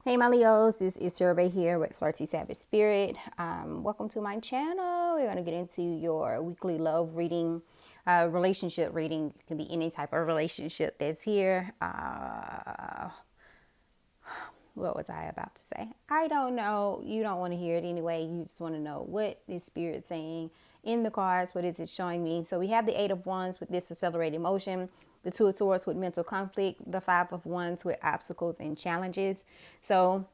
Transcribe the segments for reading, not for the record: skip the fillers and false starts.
Hey my Leos, this is TarotBae here with FlirtySavageSpirit. Welcome to my channel. We're going to get into your weekly love reading, relationship reading. It can be any type of relationship that's here. What was I about to say? I don't know. You don't want to hear it anyway. You just want to know what is Spirit saying in the cards. What is it showing me? So we have the Eight of Wands with this accelerated motion, the Two of Swords with mental conflict, the Five of Wands with obstacles and challenges. So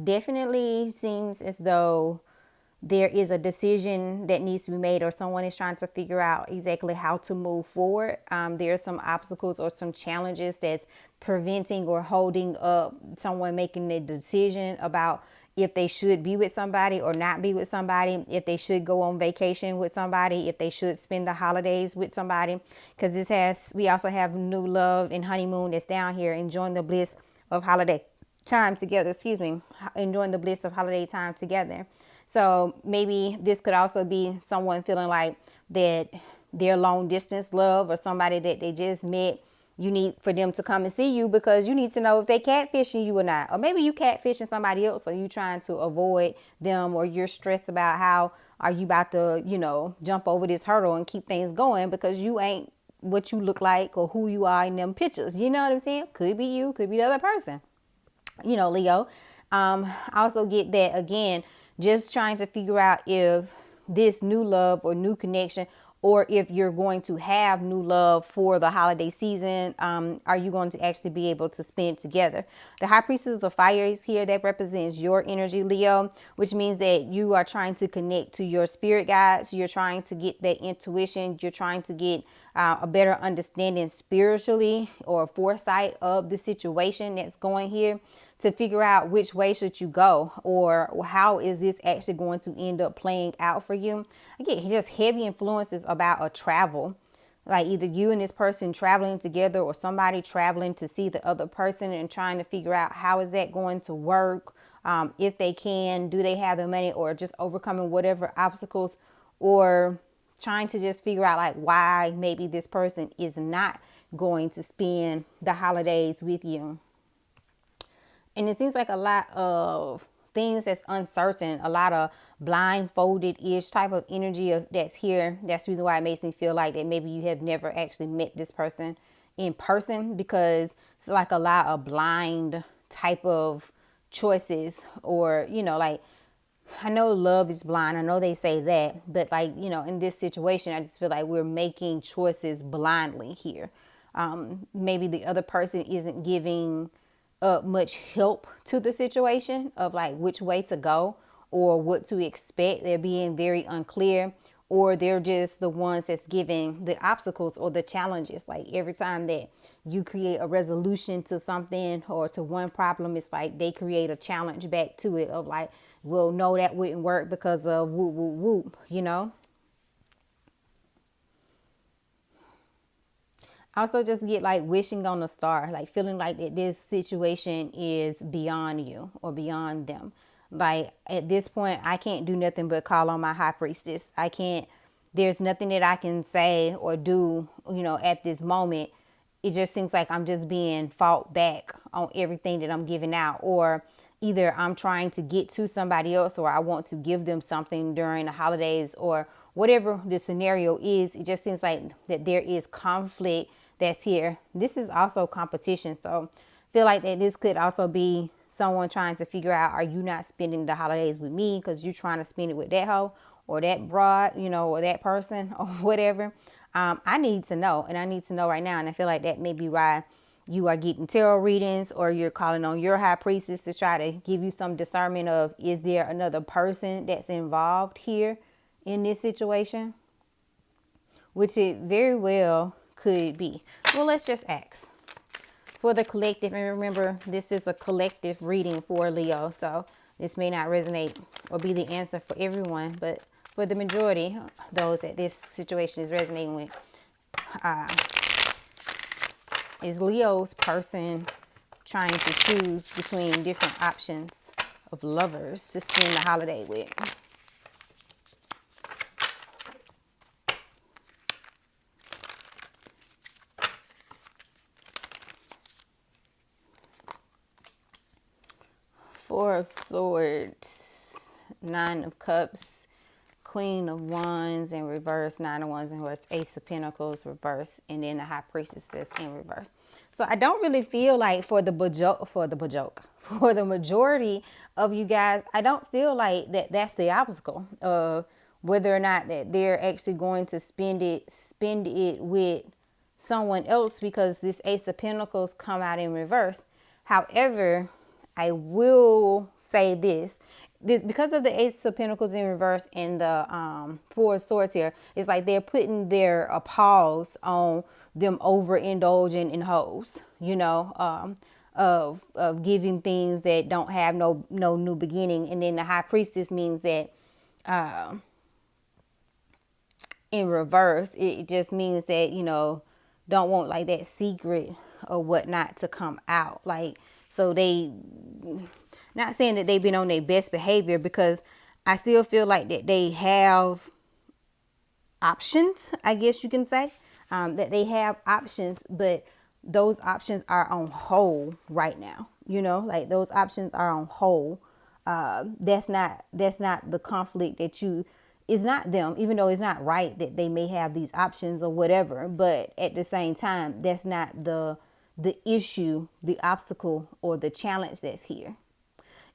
definitely seems as though there is a decision that needs to be made, or someone is trying to figure out exactly how to move forward. There are some obstacles or some challenges that's preventing or holding up someone making a decision about if they should be with somebody or not be with somebody, if they should go on vacation with somebody, if they should spend the holidays with somebody. Because we also have new love and honeymoon that's down here, enjoying the bliss of holiday time together, enjoying the bliss of holiday time together. So maybe this could also be someone feeling like that their long distance love or somebody that they just met, you need for them to come and see you because you need to know if they catfishing you or not. Or maybe you catfishing somebody else, or you trying to avoid them, or you're stressed about how are you about to, jump over this hurdle and keep things going because you ain't what you look like or who you are in them pictures. You know what I'm saying? Could be you, could be the other person. Leo. I also get that again, just trying to figure out if this new love or new connection, or if you're going to have new love for the holiday season, are you going to actually be able to spend together? The High Priestess of Fire is here. That represents your energy, Leo, which means that you are trying to connect to your spirit guides. You're trying to get that intuition. You're trying to get a better understanding spiritually or foresight of the situation that's going here, to figure out which way should you go, or how is this actually going to end up playing out for you. I get just heavy influences about a travel, like either you and this person traveling together, or somebody traveling to see the other person and trying to figure out how is that going to work. If they can, do they have the money, or just overcoming whatever obstacles, or trying to just figure out like why maybe this person is not going to spend the holidays with you. And it seems like a lot of things that's uncertain, a lot of blindfolded-ish type of energy that's here. That's the reason why it makes me feel like that maybe you have never actually met this person in person, because it's like a lot of blind type of choices, or, like, I know love is blind. I know they say that, but like, in this situation, I just feel like we're making choices blindly here. Maybe the other person isn't giving much help to the situation of like which way to go or what to expect. They're being very unclear, or they're just the ones that's giving the obstacles or the challenges. Like every time that you create a resolution to something or to one problem, it's like they create a challenge back to it of like, well, no, that wouldn't work because of whoop, whoop, whoop. I also just get like wishing on a star, like feeling like that this situation is beyond you or beyond them. Like at this point, I can't do nothing but call on my high priestess. I can't, there's nothing that I can say or do, at this moment. It just seems like I'm just being fought back on everything that I'm giving out, or either I'm trying to get to somebody else, or I want to give them something during the holidays, or whatever the scenario is. It just seems like that there is conflict that's here. This is also competition. So I feel like that this could also be someone trying to figure out, are you not spending the holidays with me because you're trying to spend it with that hoe or that broad, or that person or whatever. I need to know, and I need to know right now. And I feel like that may be why you are getting tarot readings, or you're calling on your high priestess to try to give you some discernment of, is there another person that's involved here in this situation? Which it very well could be. Well, let's just ask for the collective. And remember, this is a collective reading for Leo, so this may not resonate or be the answer for everyone, but for the majority, those that this situation is resonating with, is Leo's person trying to choose between different options of lovers to spend the holiday with. Four of Swords, Nine of Cups, Queen of Wands in reverse, Nine of Wands in reverse, Ace of Pentacles reverse, and then the High Priestess in reverse. So I don't really feel like for the majority of you guys, I don't feel like that's the obstacle of whether or not that they're actually going to spend it with someone else, because this Ace of Pentacles come out in reverse. However, I will say this because of the Ace of Pentacles in reverse and the Four of Swords here, it's like they're putting a pause on them overindulging in hoes, of giving things that don't have no new beginning. And then the High Priestess means that in reverse, it just means that, don't want like that secret or whatnot to come out. Like, so they, not saying that they've been on their best behavior, because I still feel like that they have options, I guess you can say, that they have options, but those options are on hold right now. Like those options are on hold. That's not the conflict it's not them, even though it's not right that they may have these options or whatever, but at the same time, that's not the issue, the obstacle, or the challenge that's here.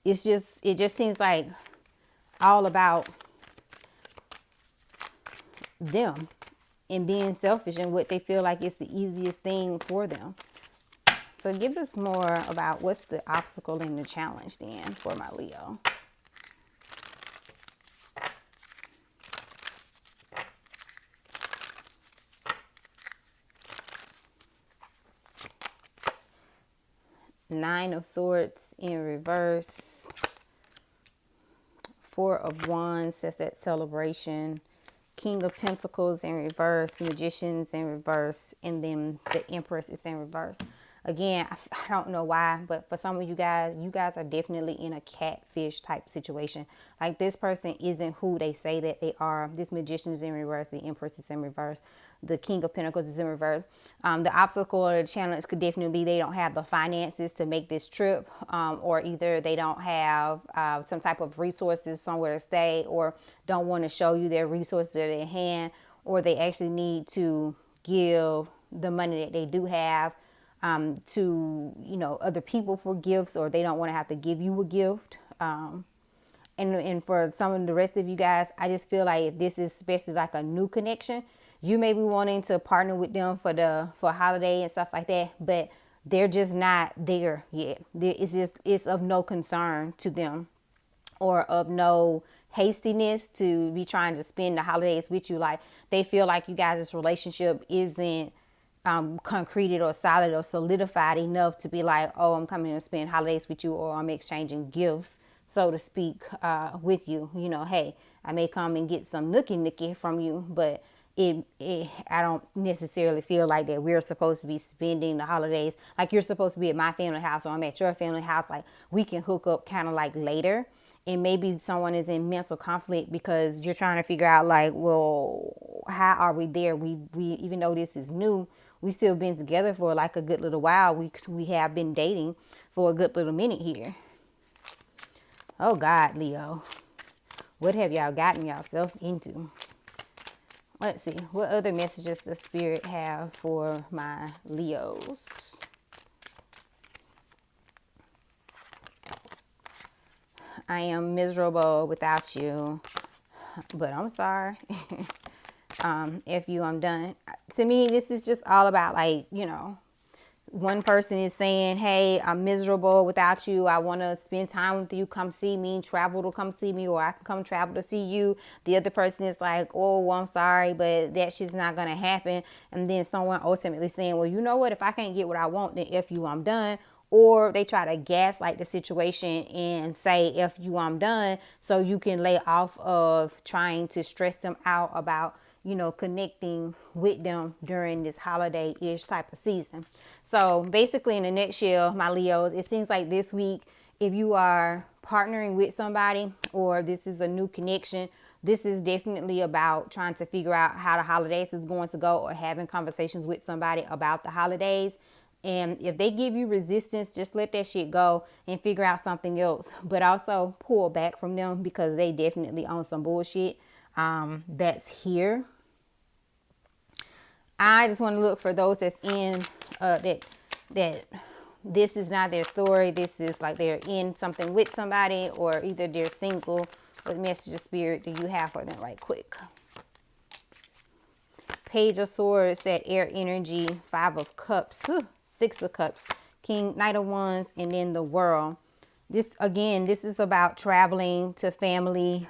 It just seems like all about them and being selfish and what they feel like is the easiest thing for them. So give us more about what's the obstacle and the challenge then for my Leo. Nine of Swords in reverse. Four of Wands says that celebration. King of Pentacles in reverse. Magicians in reverse. And then the Empress is in reverse. Again, I don't know why, but for some of you guys are definitely in a catfish type situation. Like this person isn't who they say that they are. This Magician is in reverse. The Empress is in reverse. The King of Pentacles is in reverse. The obstacle or the challenge could definitely be they don't have the finances to make this trip, or either they don't have some type of resources somewhere to stay, or don't want to show you their resources at their hand, or they actually need to give the money that they do have to other people for gifts, or they don't want to have to give you a gift. And for some of the rest of you guys, I just feel like if this is especially like a new connection, you may be wanting to partner with them for holiday and stuff like that, but they're just not there yet. It's of no concern to them, or of no hastiness to be trying to spend the holidays with you. Like they feel like you guys' relationship isn't concreted or solid or solidified enough to be like, oh, I'm coming to spend holidays with you, or I'm exchanging gifts, so to speak, with you. Hey, I may come and get some nookie from you, but I don't necessarily feel like that we're supposed to be spending the holidays like you're supposed to be at my family house or I'm at your family house. Like we can hook up kind of like later. And maybe someone is in mental conflict because you're trying to figure out like, well, how are we there? We even though this is new, we still been together for like a good little while. We have been dating for a good little minute here. Oh God, Leo, what have y'all gotten yourself into? Let's see, what other messages does Spirit have for my Leos? I am miserable without you, but I'm sorry. If I'm done. To me, this is just all about like, one person is saying, hey, I'm miserable without you. I want to spend time with you. Come see me. Travel to come see me, or I can come travel to see you. The other person is like, oh, well, I'm sorry, but that shit's not going to happen. And then someone ultimately saying, well, you know what? If I can't get what I want, then I'm done. Or they try to gaslight the situation and say, I'm done, so you can lay off of trying to stress them out about, connecting with them during this holiday-ish type of season. So basically, in a nutshell, my Leos, it seems like this week, if you are partnering with somebody or this is a new connection, this is definitely about trying to figure out how the holidays is going to go, or having conversations with somebody about the holidays. And if they give you resistance, just let that shit go and figure out something else. But also pull back from them, because they definitely on some bullshit that's here. I just want to look for those that's in that this is not their story. This is like they're in something with somebody, or either they're single. What message of spirit do you have for them right quick? Page of Swords, that air energy, 5 of Cups, 6 of Cups, King, Knight of Wands, and then the World. This, again, this is about traveling to family,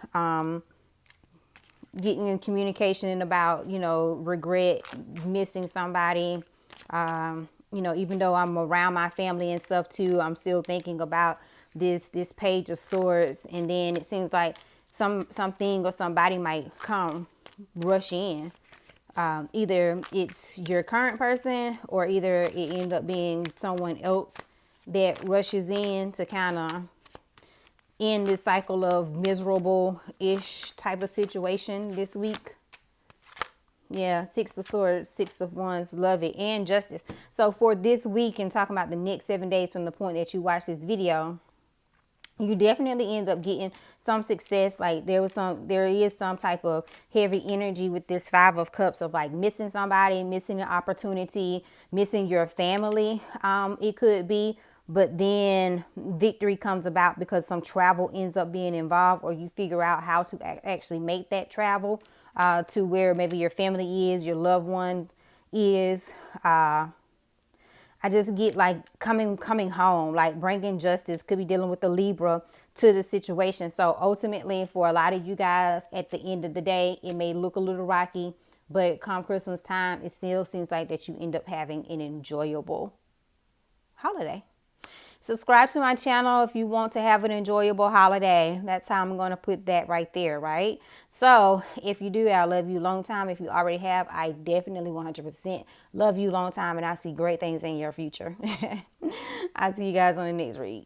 getting in communication, and about, you know, regret missing somebody. You know, even though I'm around my family and stuff too, I'm still thinking about this Page of Swords. And then it seems like something or somebody might come rush in. Either it's your current person, or either it end up being someone else that rushes in to kind of end this cycle of miserable-ish type of situation this week. Yeah, 6 of Swords, 6 of Wands, love it, and Justice. So for this week, and talking about the next 7 days from the point that you watch this video, you definitely end up getting some success. Like there is some type of heavy energy with this 5 of Cups of like missing somebody, missing an opportunity, missing your family. It could be, but then victory comes about because some travel ends up being involved, or you figure out how to actually make that travel to where maybe your family is, your loved one is. I just get like coming home, like bringing justice. Could be dealing with the Libra to the situation. So ultimately, for a lot of you guys, at the end of the day, it may look a little rocky, but come Christmas time, it still seems like that you end up having an enjoyable holiday. Subscribe to my channel if you want to have an enjoyable holiday. That's how I'm going to put that right there, right? So if you do, I love you long time. If you already have, I definitely 100% love you long time, and I see great things in your future. I'll see you guys on the next read.